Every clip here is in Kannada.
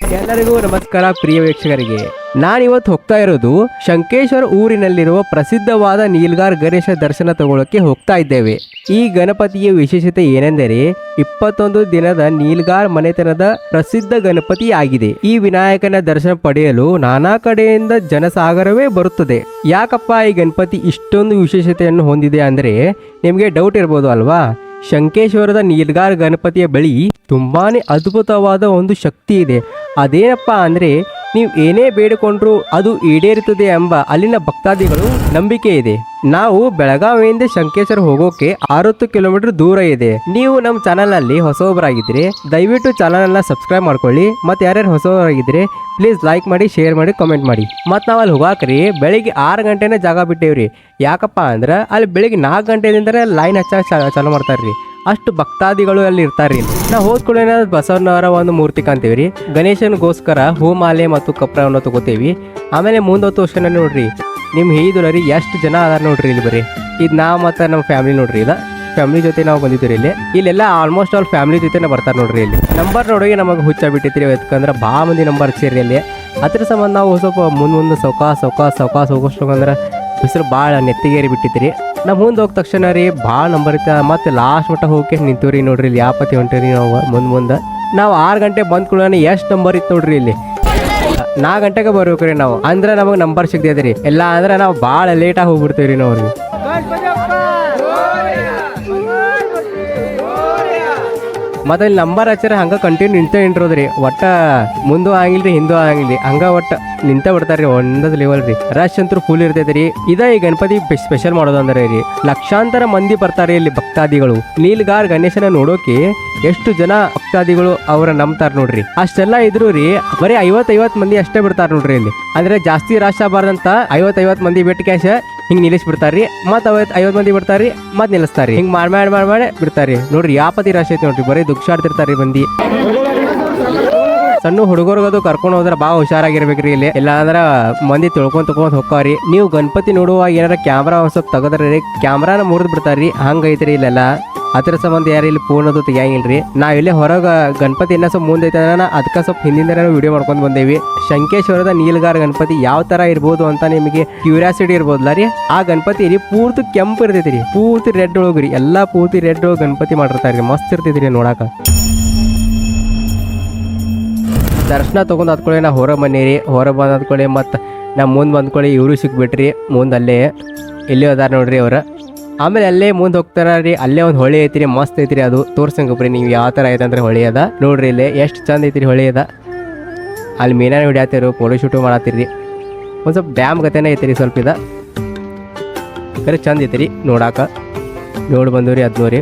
ಎಲ್ಲರಿಗೂ ನಮಸ್ಕಾರ ಪ್ರಿಯ ವೀಕ್ಷಕರಿಗೆ. ನಾನಿವತ್ತು ಹೋಗ್ತಾ ಇರೋದು ಶಂಕೇಶ್ವರ ಊರಿನಲ್ಲಿರುವ ಪ್ರಸಿದ್ಧವಾದ ನೀಲ್ಗಾರ್ ಗಣೇಶ ದರ್ಶನ ತಗೊಳ್ಳೋಕೆ ಹೋಗ್ತಾ ಇದ್ದೇವೆ. ಈ ಗಣಪತಿಯ ವಿಶೇಷತೆ ಏನೆಂದರೆ 21 ದಿನದ ನೀಲ್ಗಾರ್ ಮನೆತನದ ಪ್ರಸಿದ್ಧ ಗಣಪತಿ ಆಗಿದೆ. ಈ ವಿನಾಯಕನ ದರ್ಶನ ಪಡೆಯಲು ನಾನಾ ಕಡೆಯಿಂದ ಜನಸಾಗರವೇ ಬರುತ್ತದೆ. ಯಾಕಪ್ಪ ಈ ಗಣಪತಿ ಇಷ್ಟೊಂದು ವಿಶೇಷತೆಯನ್ನು ಹೊಂದಿದೆ ಅಂದ್ರೆ ನಿಮಗೆ ಡೌಟ್ ಇರ್ಬೋದು ಅಲ್ವಾ. ಶಂಕೇಶ್ವರದ ನೀಲ್ಗಾರ್ ಗಣಪತಿಯ ಬಳಿ ತುಂಬಾನೇ ಅದ್ಭುತವಾದ ಒಂದು ಶಕ್ತಿ ಇದೆ. ಅದೇನಪ್ಪ ಅಂದ್ರೆ ನೀವು ಏನೇ ಬೇಡಿಕೊಂಡ್ರು ಅದು ಈಡೇರುತ್ತದೆ ಎಂಬ ಅಲ್ಲಿನ ಭಕ್ತಾದಿಗಳು ನಂಬಿಕೆ ಇದೆ. ನಾವು ಬೆಳಗಾವಿಯಿಂದ ಶಂಕೇಶ್ವರ ಹೋಗೋಕೆ 60 ಕಿಲೋಮೀಟರ್ ದೂರ ಇದೆ. ನೀವು ನಮ್ಮ ಚಾನಲ್ ನಲ್ಲಿ ಹೊಸೊಬ್ಬರಾಗಿದ್ರೆ ದಯವಿಟ್ಟು ಚಾನಲ್ ಅನ್ನ ಸಬ್ಸ್ಕ್ರೈಬ್ ಮಾಡ್ಕೊಳ್ಳಿ. ಮತ್ತೆ ಯಾರ್ಯಾರು ಹೊಸಬರಾಗಿದ್ರೆ ಪ್ಲೀಸ್ ಲೈಕ್ ಮಾಡಿ, ಶೇರ್ ಮಾಡಿ, ಕಾಮೆಂಟ್ ಮಾಡಿ. ಮತ್ತು ನಾವು ಅಲ್ಲಿ ಹೋಗಾಕ್ರಿ ಬೆಳಿಗ್ಗೆ 6 ಗಂಟೆನೇ ಜಾಗ ಬಿಟ್ಟೇವ್ರಿ. ಯಾಕಪ್ಪ ಅಂದ್ರೆ ಅಲ್ಲಿ ಬೆಳಿಗ್ಗೆ 4 ಗಂಟೆದಿಂದ ಲೈನ್ ಚಾಲು ಮಾಡ್ತಾರ್ರಿ. ಅಷ್ಟು ಭಕ್ತಾದಿಗಳು ಅಲ್ಲಿ ಇರ್ತಾರ್ರಿ. ನಾವು ಹೋದ್ಕೊಳ್ಳೋ ಬಸವಣ್ಣವರ ಒಂದು ಮೂರ್ತಿ ಕಾಣ್ತೀವ್ರಿ. ಗಣೇಶನಿಗೋಸ್ಕರ ಹೂಮಾಲೆ ಮತ್ತು ಕಪ್ರವನ್ನು ತಗೋತೀವಿ. ಆಮೇಲೆ ಮುಂದೊತ್ತು ವರ್ಷ ನೋಡ್ರಿ ನಿಮ್ ಹೀದುಲರಿ ಎಷ್ಟು ಜನ ಅದಾರ ನೋಡ್ರಿ ಇಲ್ಲಿ. ಬರೀ ಇದು ನಾವು ಮತ್ತು ನಮ್ಮ ಫ್ಯಾಮಿಲಿ ನೋಡ್ರಿ. ಇಲ್ಲ ಫ್ಯಾಮಿಲಿ ಜೊತೆ ನಾವು ಬಂದಿದ್ದೀರಿ ಇಲ್ಲೆಲ್ಲ ಆಲ್ಮೋಸ್ಟ್ ಆಲ್ ಫ್ಯಾಮಿಲಿ ಜೊತೆ ಬರ್ತಾರೆ ನೋಡ್ರಿ. ಇಲ್ಲಿ ನಂಬರ್ ನೋಡಿ ನಮಗೆ ಹುಚ್ಚ ಬಿಟ್ಟಿತ್ರಿ. ಯಾಕಂದ್ರೆ ಭಾಳ ಮಂದಿ ನಂಬರ್ ಸೇರಿ ಅಲ್ಲಿ. ಅದ್ರ ಸಂಬಂಧ ನಾವು ಸ್ವಲ್ಪ ಮುಂದೆ ಸೌಕಾಸ ಹೋಗೋಷ್ಟಂದ್ರೆ ಬಿಸಿಲು ಭಾಳ ನೆತ್ತಿಗೇರಿ ಬಿಟ್ಟಿತ್ರಿ. ನಾವು ಮುಂದೆ ಹೋದ ತಕ್ಷಣ ರೀ ಭಾಳ ನಂಬರ್ ಇತ್ತ. ಮತ್ತೆ ಲಾಸ್ಟ್ ಮಟ್ಟ ಹೋಗಿ ನಿಂತೀವ್ರಿ ನೋಡ್ರಿ. ಇಲ್ಲಿ ಯಾಪತಿ ಹೊಂಟಿರಿ ನಾವು ಮುಂದೆ ನಾವು 6 ಗಂಟೆ ಬಂದ್ ಕೂಡ ಎಷ್ಟು ನಂಬರ್ ಇತ್ತು ನೋಡ್ರಿ. ಇಲ್ಲಿ 4 ಗಂಟೆಗೆ ಬರ್ಬೇಕ್ರಿ ನಾವು. ಅಂದ್ರೆ ನಮಗೆ ನಂಬರ್ ಸಿಗ್ತೈತ್ರಿ. ಇಲ್ಲ ಅಂದ್ರೆ ನಾವು ಭಾಳ ಲೇಟಾಗಿ ಹೋಗ್ಬಿಡ್ತೀವ್ರಿ ನಾವು. ಮತ್ತೆ ಇಲ್ಲಿ ನಂಬರ್ ಹಚ್ಚಾರ ಹಂಗ ಕಂಟಿನ್ಯೂ ನಿಂತಿರೋದ್ರಿ. ಒಟ್ಟ ಮುಂದೂ ಆಗಿಲ್ರಿ ಹಿಂದೂ ಆಗಿಲ್ರಿ, ಹಂಗ ಒಟ್ಟ ನಿಂತ ಬಿಡ್ತಾರ್ರಿ. ಒಂದದ ಲೆವೆಲ್ ರೀ. ರಶ್ ಅಂತೂ ಫುಲ್ ಇರ್ತೈತ್ರಿ. ಇದ ಈ ಗಣಪತಿ ಸ್ಪೆಷಲ್ ಮಾಡೋದಂದ್ರೆ ರೀ ಲಕ್ಷಾಂತರ ಮಂದಿ ಬರ್ತಾರೆ ಇಲ್ಲಿ ಭಕ್ತಾದಿಗಳು. ನೀಲ್ಗಾರ್ ಗಣೇಶನ ನೋಡೋಕೆ ಎಷ್ಟು ಜನ ಭಕ್ತಾದಿಗಳು ಅವ್ರ ನಂಬ್ತಾರ ನೋಡ್ರಿ. ಅಷ್ಟೆಲ್ಲ ಇದ್ರು ರೀ ಬರೀ 50 ಮಂದಿ ಅಷ್ಟೇ ಬಿಡ್ತಾರ ನೋಡ್ರಿ ಇಲ್ಲಿ. ಅಂದ್ರೆ ಜಾಸ್ತಿ ರಾಶ್ ಆಗಬಾರ್ದಂತ 50 ಮಂದಿ ಬಿಟ್ಟು ಕ್ಯಾಶ ಹಿಂಗ್ ನಿಲ್ಲಿಸ್ ಬಿಡ್ತಾರ್ರಿ. ಮತ್ 50 ಮಂದಿ ಬಿಡ್ತಾರ್ರಿ ಮತ್ ನಿಲ್ಲಿಸ್ತಾರ್ರಿ. ಹಿಂಗ್ ಮಾಡಿ ಬಿಡ್ತಾರ್ರಿ ನೋಡ್ರಿ. ಯಾಪತಿ ರಾಶಿ ಐತಿ ನೋಡ್ರಿ. ಬರೀ ದುಃಖಾಡ್ತಿರ್ತಾರ್ರಿ ಮಂದಿ. ಸಣ್ಣ ಹುಡುಗರ್ಗದು ಕರ್ಕೊಂಡು ಹೋದ್ರೆ ಭಾಳ ಹುಷಾರಾಗಿರ್ಬೇಕ್ರಿ ಇಲ್ಲಿ. ಇಲ್ಲ ಅಂದ್ರ ಮಂದಿ ತಿಳ್ಕೊಂತ ಹೋಗ್ತಾವ್ರಿ. ನೀವು ಗಣಪತಿ ನೋಡುವಾಗ ಏನಾರ ಕ್ಯಾಮ್ರಾ ಒಂದ್ ಸ್ವಲ್ಪ ತಗದ್ರಿ ಕ್ಯಾಮ್ರಾನ ಮುರಿದ್ ಬಿಡ್ತಾರ್ರಿ. ಹಂಗ ಐತ್ರಿ ಇಲ್ಲೆಲ್ಲ. ಅದ್ರ ಸಂಬಂಧ ಯಾರು ಇಲ್ಲಿ ಫೋನ್ ಅದು ತೆಗಿಯಂಗಿಲ್ರಿ. ನಾವ್ ಇಲ್ಲಿ ಹೊರಗ ಗಣಪತಿ ಇನ್ನ ಸ್ವಲ್ಪ ಮುಂದೆ ಐತೆ ಅದಕ್ಕೆ ಸ್ವಲ್ಪ ಹಿಂದಿನ ವಿಡಿಯೋ ಮಾಡ್ಕೊಂಡ್ ಬಂದೇವಿ. ಶಂಕೇಶ್ವರದ ನೀಲ್ಗಾರ್ ಗಣಪತಿ ಯಾವ ತರ ಇರ್ಬೋದು ಅಂತ ನಿಮಗೆ ಕ್ಯೂರಿಯಾಸಿಟಿ ಇರ್ಬೋದಲ್ಲ ರೀ. ಆ ಗಣಪತಿ ರೀ ಪೂರ್ತಿ ಕೆಂಪು ಇರ್ತೈತಿ, ಪೂರ್ತಿ ರೆಡ್ ಒಳಗ್ರಿ. ಎಲ್ಲಾ ಪೂರ್ತಿ ರೆಡ್ ಒಳಗ್ ಗಣಪತಿ ಮಾಡಿರ್ತಾರ್ರಿ. ಮಸ್ತ್ ಇರ್ತೈತ್ರಿ ನೋಡಾಕ. ದರ್ಶನ ತಗೊಂಡ್ ಹತ್ಕೊಳ್ಳಿ ನಾ ಹೊರ ಬನ್ನಿರಿ. ಹೊರ ಬಂದ್ ಹತ್ಕೊಳ್ಳಿ ಮತ್ತು ನಾ ಮುಂದೆ ಬಂದ್ಕೊಳ್ಳಿ ಇವರು ಸಿಕ್ಬಿಟ್ರಿ. ಮುಂದೆ ಅಲ್ಲೇ ಎಲ್ಲಿ ಅದಾರ ನೋಡ್ರಿ ಅವ್ರ. ಆಮೇಲೆ ಅಲ್ಲೇ ಮುಂದೆ ಹೋಗ್ತಾರ ರೀ. ಅಲ್ಲೇ ಒಂದು ಹೊಳೆ ಐತ್ರಿ, ಮಸ್ತ್ ಐತ್ರಿ. ಅದು ತೋರ್ಸಂಗಪ್ರಿ ನೀವು ಯಾವ ಥರ ಐತಂದ್ರೆ ಹೊಳೆ ಅದ ನೋಡ್ರಿ. ಇಲ್ಲೇ ಎಷ್ಟು ಚಂದ ಐತ್ರಿ ಹೊಳೆ ಅದ. ಅಲ್ಲಿ ಮೀನಾನ ಹಿಡಿಯತ್ತಿರು, ಫೋಟೋ ಶೂಟು ಮಾಡತ್ತಿರಿ. ಒಂದು ಸ್ವಲ್ಪ ಡ್ಯಾಮ್ ಗತೆನೇ ಐತ್ರಿ ಸ್ವಲ್ಪ ಇದ. ಕರೆ ಚಂದ ಐತ್ರಿ ನೋಡಾಕ. ನೋಡಿ ಬಂದವ್ರಿ ಹದ್ನೂರಿ.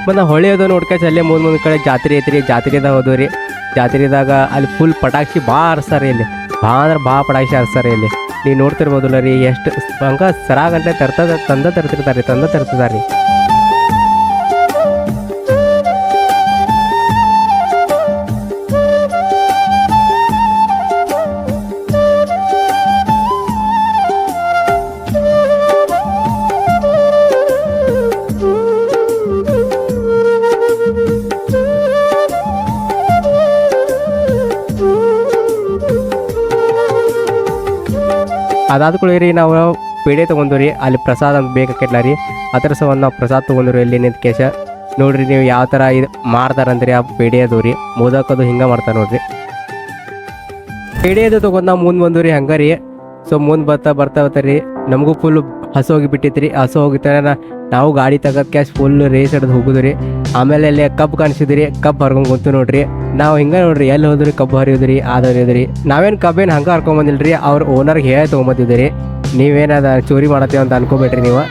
ಮತ್ತು ನಾವು ಹೊಳೆ ಅದು ನೋಡ್ಕಾಚ್ ಅಲ್ಲೇ ಮುಂದೆ ಕಡೆ ಜಾತ್ರೆ ಐತ್ರಿ. ಜಾತ್ರೆದಾಗ ಹೋದವ್ರಿ. ಜಾತ್ರೆದಾಗ ಅಲ್ಲಿ ಫುಲ್ ಪಟಾಕ್ಷಿ ಭಾಳ ಹರಿಸ್ತಾರೆ ಇಲ್ಲಿ. ಭಾಳ ಅಂದ್ರೆ ಭಾಳ ಪಟಾಕ್ಷಿ ಹರಿಸ್ತಾರೆ ಇಲ್ಲಿ. ನೀವು ನೋಡ್ತಿರ್ಬೋದಲ್ಲ ರೀ ಎಷ್ಟು ಹಂಗ ಸರಾಗಂಟೆ ತಂದ ತರ್ತಿರ್ತಾರೆ. ಅದಾದ್ಕೊಳ್ಳಿ ರೀ ನಾವು ಪೇಡೆ ತೊಗೊಂಡ್ರಿ. ಅಲ್ಲಿ ಪ್ರಸಾದ ಅಂತ ಬೇಕಾಕೈತ್ಲ ರೀ. ಅದರ ಸಂಬಂಧ ನಾವು ಪ್ರಸಾದ ತೊಗೊಂಡ್ರಿ ಇಲ್ಲಿ ನಿಂತ ಕೇಶ. ನೋಡ್ರಿ ನೀವು ಯಾವ ಥರ ಇದು ಮಾಡ್ತಾರಂದ್ರಿ. ಆ ಪೇಡೆ ಅದು ರೀ ಮೋದಕದು ಹಿಂಗೆ ಮಾಡ್ತಾರೆ ನೋಡ್ರಿ. ಪೇಡೆ ಅದು ತೊಗೊಂಡು ನಾವು ಮುಂದೆ ಬಂದ್ರಿ ಹಂಗ ರೀ. ಸೊ ಮುಂದೆ ಬರ್ತಾ ನಮಗೂ ಫುಲ್ ಹಸು ಹೋಗಿ ಬಿಟ್ಟಿತ್ರಿ. ಹಸು ಹೋಗಿತ್ತಾರ ನಾವು ಗಾಡಿ ತಗದ್ ಕ್ಯಾಶ್ ಫುಲ್ ರೇಸ್ ಹಿಡಿದು ಹೋಗುದ್ರಿ. ಆಮೇಲೆ ಅಲ್ಲಿ ಕಬ್ಬು ಕಾಣಿಸಿದ್ರಿ. ಕಬ್ಬು ಹರ್ಕೊಂಡ್ ಕುಂತು ನೋಡ್ರಿ. ನಾವು ಹಿಂಗ ನೋಡ್ರಿ ಎಲ್ಲಿ ಹೋದ್ರಿ ಕಬ್ಬು ಹರಿಯೋದ್ರಿ ಹರಿಯೋದ್ರಿ. ನಾವೇನು ಕಬ್ಬೇನು ಹಂಗೆ ಹರ್ಕೊಂಡ್ ಬಂದಿಲ್ರಿ. ಅವ್ರ ಓನರ್ಗೆ ಹೇಳಿ ತೊಗೊಂಬಂದಿದ್ರಿ. ನೀವೇನದ ಚೋರಿ ಮಾಡತ್ತೀವಿ ಅಂತ ಅನ್ಕೋಬೇಡ್ರಿ ನೀವು.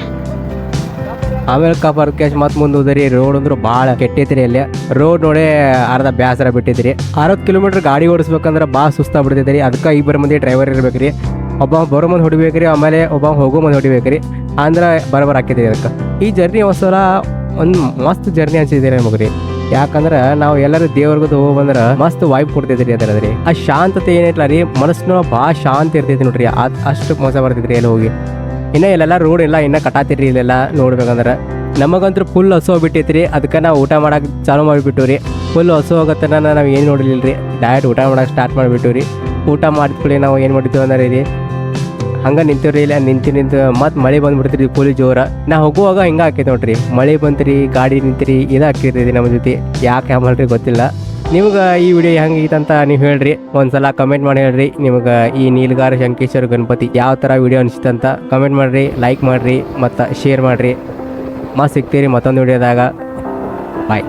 ಆಮೇಲೆ ಕಬ್ಬು ಹರ್ದು ಕ್ಯಾಶ್ ಮತ್ತೆ ಮುಂದೆ ಹೋದ್ರಿ. ರೋಡ್ ಅಂದ್ರೂ ಭಾಳ ಕೆಟ್ಟೈತ್ರಿ. ಅಲ್ಲಿ ರೋಡ್ ನೋಡಿ ಅರ್ಧ ಬೇಸರ ಬಿಟ್ಟಿದ್ರಿ. 60 ಕಿಲೋಮೀಟರ್ ಗಾಡಿ ಓಡಿಸ್ಬೇಕಂದ್ರೆ ಭಾಳ ಸುಸ್ತಾ ಬಿಡ್ತೈತ್ರಿ. ಅದಕ್ಕೆ 2 ಮಂದಿ ಡ್ರೈವರ್ ಇರ್ಬೇಕ್ರಿ. ಒಬ್ಬ ಬರೋ ಮಂದಿ ಹೊಡಿಬೇಕ್ರಿ, ಆಮೇಲೆ ಒಬ್ಬ ಹೋಗೋ ಮಂದಿ ಹೊಡಿಬೇಕ್ರಿ. ಅಂದ್ರೆ ಬರೋಬರ್ ಹಾಕಿದ್ರಿ. ಅದಕ್ಕೆ ಈ ಜರ್ನಿ ಒಂದ್ಸಲ ಒಂದು ಮಸ್ತ್ ಜರ್ನಿ ಅನ್ಸಿದ್ದೀರಿ ನಮಗ್ರಿ. ಯಾಕಂದ್ರೆ ನಾವು ಎಲ್ಲರೂ ದೇವ್ರಿಗೂ ಹೋಗಿ ಬಂದ್ರೆ ಮಸ್ತ್ ವೈಬ್ ಕೊಡ್ತೈತ್ರಿ. ಅದರದ್ರಿ ಆ ಶಾಂತತೆ ಏನೈತ್ಲ ರೀ ಮನಸ್ಸಿನ ಭಾಳ ಶಾಂತಿ ಇರ್ತೈತಿ ನೋಡ್ರಿ. ಅಷ್ಟು ಮೋಸ ಬರ್ತೈತ್ರಿ ಅಲ್ಲಿ ಹೋಗಿ. ಇನ್ನ ಇಲ್ಲೆಲ್ಲ ರೋಡ್ ಇಲ್ಲ, ಇನ್ನ ಕಟಾತಿರಿ ಇಲ್ಲೆಲ್ಲ ನೋಡ್ಬೇಕಂದ್ರೆ. ನಮಗಂತೂ ಫುಲ್ ಹಸು ಹೋಗ್ಬಿಟ್ಟೈತ್ರಿ. ಅದಕ್ಕೆ ನಾವು ಊಟ ಮಾಡಕ್ಕೆ ಚಾಲೂ ಮಾಡಿಬಿಟ್ಟು ರೀ. ಫುಲ್ ಹಸು ಹೋಗತ್ತನ ನಾವು ಏನು ನೋಡಲಿಲ್ಲ ರೀ. ಡೈರೆಕ್ಟ್ ಊಟ ಮಾಡಕ್ಕೆ ಸ್ಟಾರ್ಟ್ ಮಾಡಿಬಿಟ್ಟು ರೀ. ಊಟ ಮಾಡಿದ್ಕೊಳ್ಳಿ ನಾವು ಏನು ಮಾಡಿದ್ವಿ ಅಂದ್ರೆ ರೀ ಹಂಗೆ ನಿಂತೀವ್ರಿ. ಇಲ್ಲ ನಿಂತು ಮತ್ತು ಮಳೆ ಬಂದುಬಿಡ್ತೀರಿ ಫುಲ್ ಜೋರ. ನಾ ಹೋಗುವಾಗ ಹಿಂಗೆ ಹಾಕೈತೆ ನೋಡ್ರಿ. ಮಳೆ ಬಂತ್ರಿ, ಗಾಡಿ ನಿಂತಿರಿ, ಇದು ಹಾಕಿರ್ತೈತಿ ನಮ್ಮ ಜೊತೆ. ಯಾಕೆ ಆಮಲ್ರಿ ಗೊತ್ತಿಲ್ಲ. ನಿಮ್ಗೆ ಈ ವಿಡಿಯೋ ಹೆಂಗೈತಂತ ನೀವು ಹೇಳ್ರಿ. ಒಂದ್ಸಲ ಕಮೆಂಟ್ ಮಾಡಿ ಹೇಳ್ರಿ. ನಿಮ್ಗೆ ಈ ನೀಲಗಾರ ಶಂಕೇಶ್ವರ ಗಣಪತಿ ಯಾವ ಥರ ವಿಡಿಯೋ ಅನಿಸ್ತಂತ ಕಮೆಂಟ್ ಮಾಡಿರಿ, ಲೈಕ್ ಮಾಡಿರಿ ಮತ್ತು ಶೇರ್ ಮಾಡಿರಿ. ಮತ್ತೆ ಸಿಗ್ತೀರಿ ಮತ್ತೊಂದು ವಿಡಿಯೋದಾಗ. ಬಾಯ್.